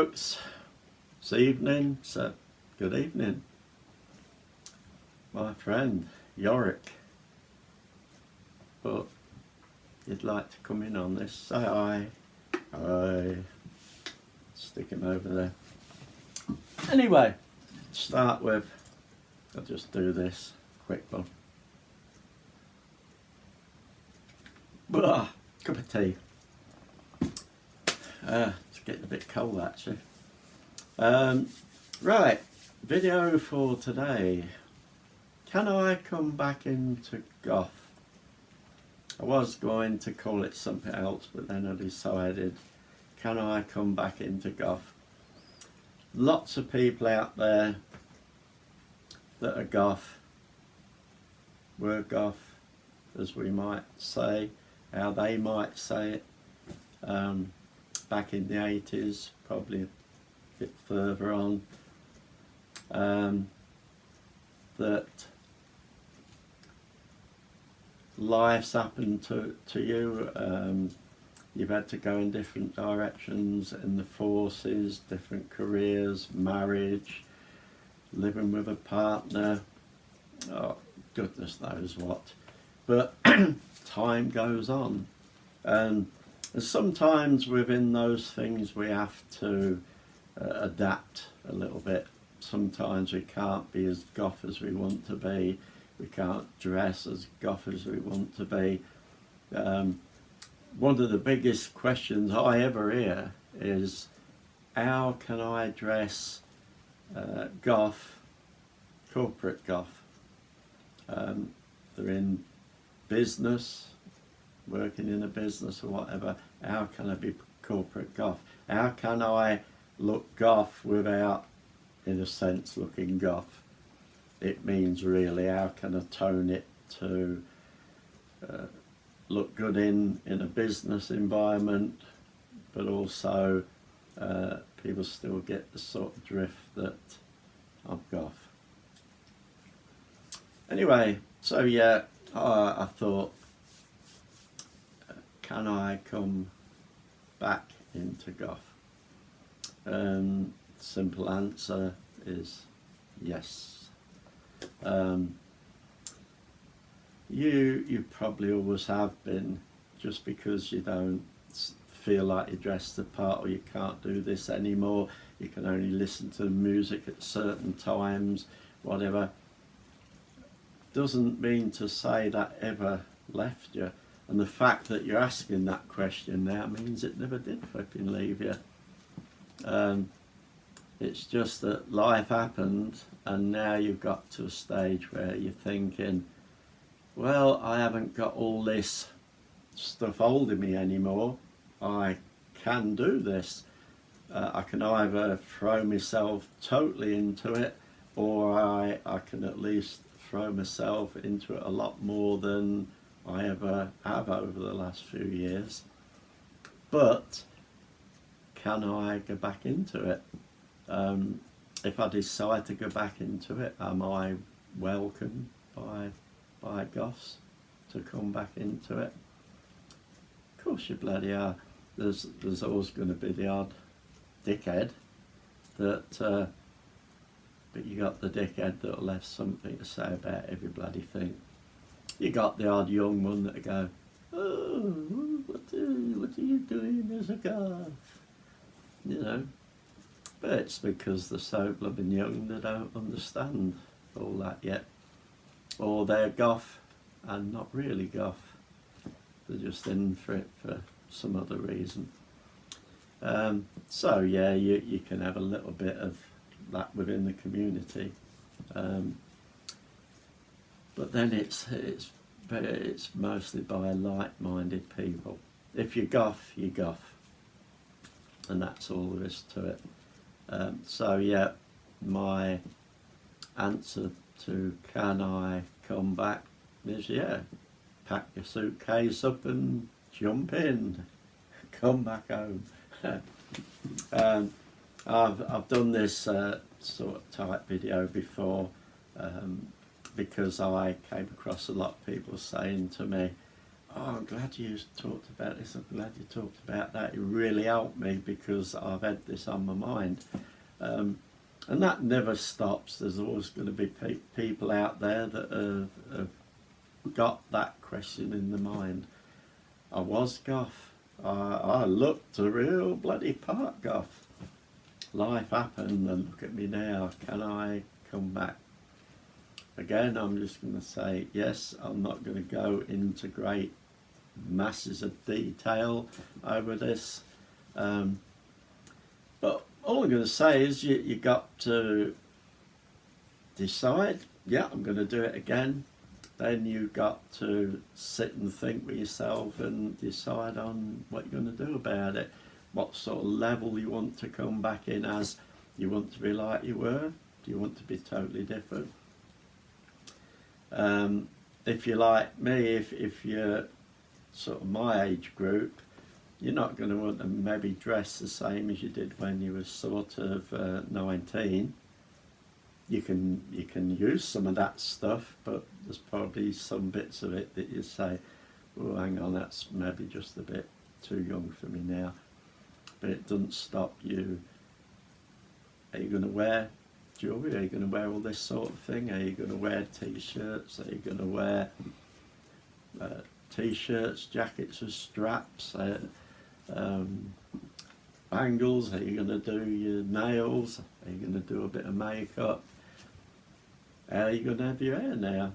folks, it's evening, so good evening. My friend Yorick, but you'd like to come in on this, say hi. Hi. Stick him over there. Anyway, to start with, I'll just do this quick one. Cup of tea. It's getting a bit cold actually. Right, video for today. Can I come back into Goth? I was going to call it something else, but then I decided, can I come back into Goth? Lots of people out there that are Goth, were Goth, as we might say, how they might say it. Back in the 80s, probably a bit further on, that life's happened to you. You've had to go in different directions in the forces, different careers, marriage, living with a partner, oh goodness knows what. But time goes on, and sometimes within those things we have to adapt a little bit. Sometimes we can't be as Goth as we want to be. We can't dress as Goth as we want to be. One of the biggest questions I ever hear is, how can I dress Goth, corporate Goth? They're in business, working in a business or whatever. How can I be corporate Goth? How can I look Goth without, in a sense, looking Goth? It means really, how can I tone it to look good in a business environment, but also people still get the sort of drift that I'm Goth. Anyway, so yeah, I thought, can I come back into Goth? Simple answer is yes. You probably always have been, just because you don't feel like you dress the part, or you can't do this anymore, you can only listen to music at certain times, whatever, doesn't mean to say that ever left you. And the fact that you're asking that question now means it never did fucking leave you. It's just that life happened, and now you've got to a stage where you're thinking, well, I haven't got all this stuff holding me anymore. I can do this. I can either throw myself totally into it, or I can at least throw myself into it a lot more than I ever have over the last few years. But can I go back into it? If I decide to go back into it, am I welcomed by Goths to come back into it? Of course you bloody are. There's always going to be the odd dickhead that, but you got the dickhead that'll have something to say about every bloody thing. You got the odd young one that go, oh, what are you doing as a Goth? You know, but it's because they're so blooming young they don't understand all that yet. Or they're Goth and not really Goth. They're just in for it for some other reason. So yeah, you can have a little bit of that within the community. But then it's mostly by like-minded people. If you're Goth, you're Goth, and that's all there is to it. So yeah, my answer to can I come back is yeah, pack your suitcase up and jump in, come back home. I've done this sort of type video before, because I came across a lot of people saying to me, Oh, I'm glad you talked about this. I'm glad you talked about that. It really helped me because I've had this on my mind. And that never stops. There's always going to be people out there that have got that question in their mind. I was Goth. I looked a real bloody part Goth. Life happened and look at me now. Can I come back? Again, I'm just going to say, yes, I'm not going to go into great masses of detail over this. But all I'm going to say is you got to decide, yeah, I'm going to do it again. Then you got to sit and think with yourself and decide on what you're going to do about it. What sort of level you want to come back in as. You want to be like you were? Do you want to be totally different? If you're like me, if you're sort of my age group, you're not going to want to maybe dress the same as you did when you were sort of 19. You can use some of that stuff, but there's probably some bits of it that you say, oh, hang on, that's maybe just a bit too young for me now. But it doesn't stop you. Are you going to wear jewellery? Are you going to wear all this sort of thing? Are you going to wear t-shirts? Are you going to wear t-shirts, jackets with straps, bangles? Are you going to do your nails? Are you going to do a bit of makeup? How are you going to have your hair now?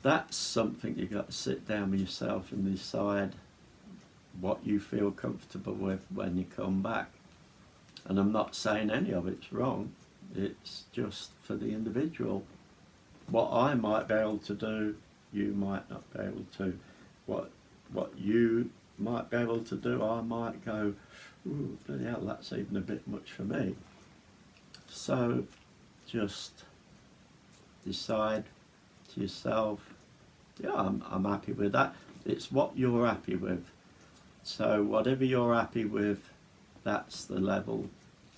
That's something you've got to sit down with yourself and decide what you feel comfortable with when you come back. And I'm not saying any of it's wrong, it's just for the individual. What I might be able to do, you might not be able to. What you might be able to do, I might go, ooh, bloody hell, that's even a bit much for me. So just decide to yourself, yeah, I'm happy with that. It's what you're happy with. So whatever you're happy with, that's the level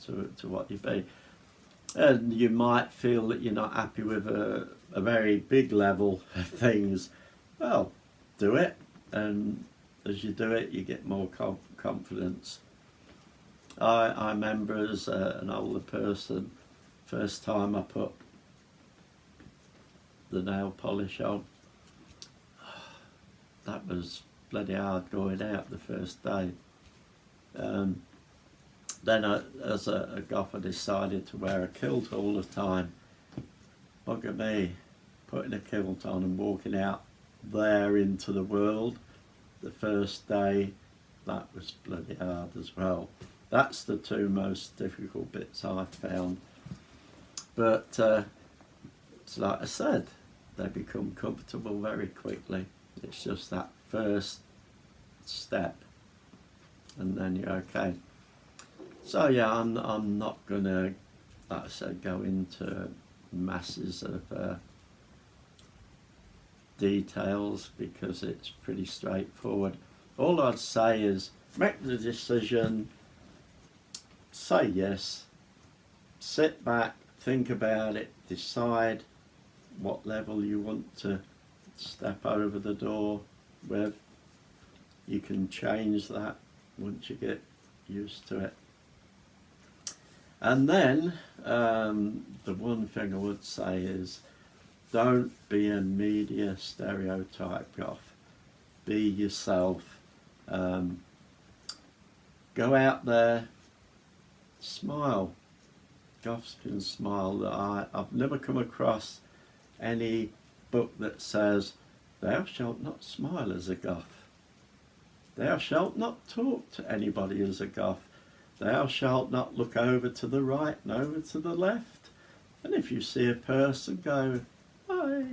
to what you be. And you might feel that you're not happy with a very big level of things. Well, do it, and as you do it, you get more confidence. I remember as an older person, first time I put the nail polish on, that was bloody hard going out the first day. Then as a goth, I decided to wear a kilt all the time. Bugger me, putting a kilt on and walking out there into the world the first day, that was bloody hard as well. That's the two most difficult bits I've found. But it's like I said, they become comfortable very quickly. It's just that first step, and then you're okay. So yeah, I'm not gonna, like I said, go into masses of details because it's pretty straightforward. All I'd say is make the decision, say yes, sit back, think about it, decide what level you want to step over the door with. You can change that once you get used to it. And then the one thing I would say is don't be a media stereotype goth. Be yourself. Go out there, smile. Goths can smile. I've never come across any book that says, thou shalt not smile as a goth. Thou shalt not talk to anybody as a goth. Thou shalt not look over to the right and over to the left. And if you see a person, go, hi.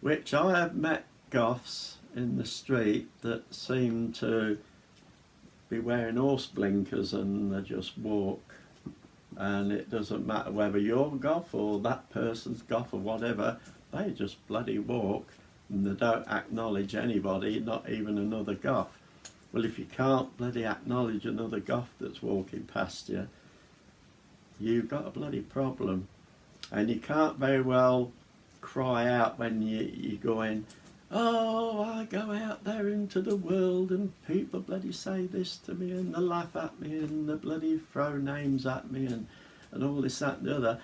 Which I have met goths in the street that seem to be wearing horse blinkers and they just walk. And it doesn't matter whether you're goth or that person's goth or whatever, they just bloody walk and they don't acknowledge anybody, not even another goth. Well, if you can't bloody acknowledge another goth that's walking past you, you've got a bloody problem. And you can't very well cry out when you go in, oh, I go out there into the world and people bloody say this to me and they laugh at me and they bloody throw names at me and all this, that and the other.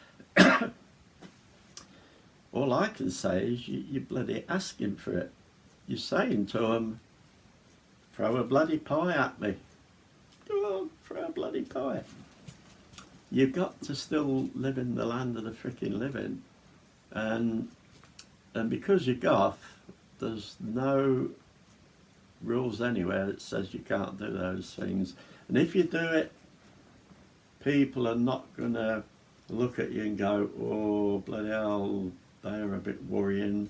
All I can say is you bloody asking for it. You're saying to them, throw a bloody pie at me. Go on, throw a bloody pie. You've got to still live in the land of the frickin' living. And because you're Goth, there's no rules anywhere that says you can't do those things. And if you do it, people are not going to look at you and go, oh, bloody hell, they're a bit worrying.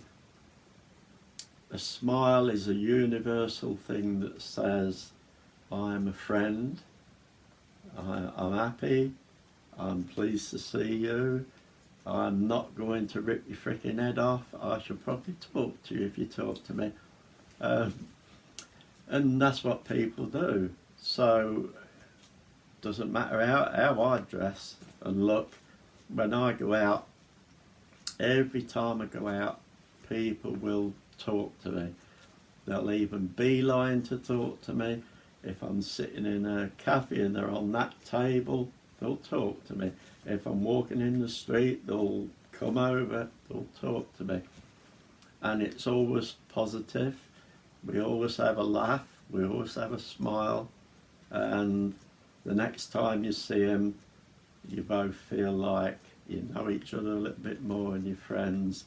A smile is a universal thing that says, I'm a friend, I'm happy, I'm pleased to see you, I'm not going to rip your freaking head off, I shall probably talk to you if you talk to me. And that's what people do. So, doesn't matter how I dress and look, when I go out, every time I go out, people will talk to me. They'll even beeline to talk to me. If I'm sitting in a cafe and they're on that table, they'll talk to me. If I'm walking in the street, they'll come over, they'll talk to me. And it's always positive. We always have a laugh, we always have a smile, and the next time you see them, you both feel like you know each other a little bit more and you're friends.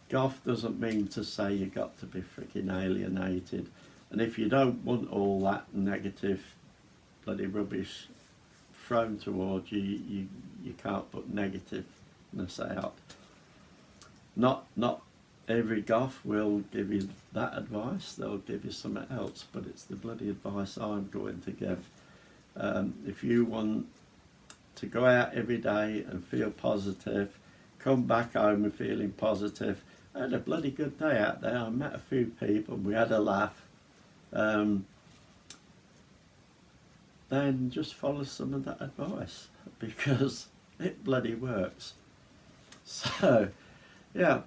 Goth doesn't mean to say you got to be freaking alienated. And if you don't want all that negative bloody rubbish thrown towards you, you can't put negativeness out. Not every Goth will give you that advice, they'll give you something else, but it's the bloody advice I'm going to give. If you want to go out every day and feel positive, come back home and feeling positive. I had a bloody good day out there, I met a few people, we had a laugh. Then just follow some of that advice, because it bloody works. So, yeah,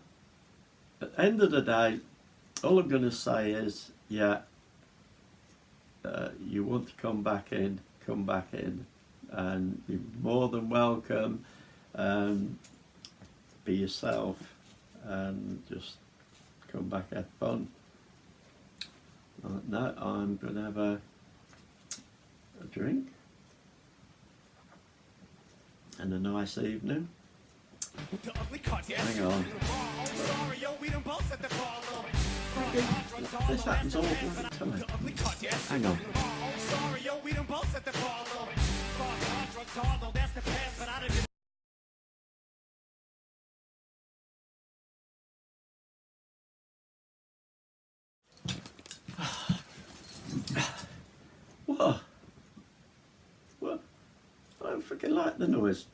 at the end of the day, all I'm going to say is, yeah, you want to come back in, and you're more than welcome. Be yourself and just come back, have fun. No, I'm going to have a drink and a nice evening. Hang on. This happens all the time. Hang on. What? What? I don't freaking like the noise.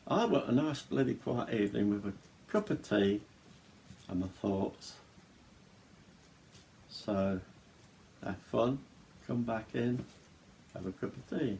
I want a nice bloody quiet evening with a cup of tea and my thoughts. So, have fun, come back in, have a cup of tea.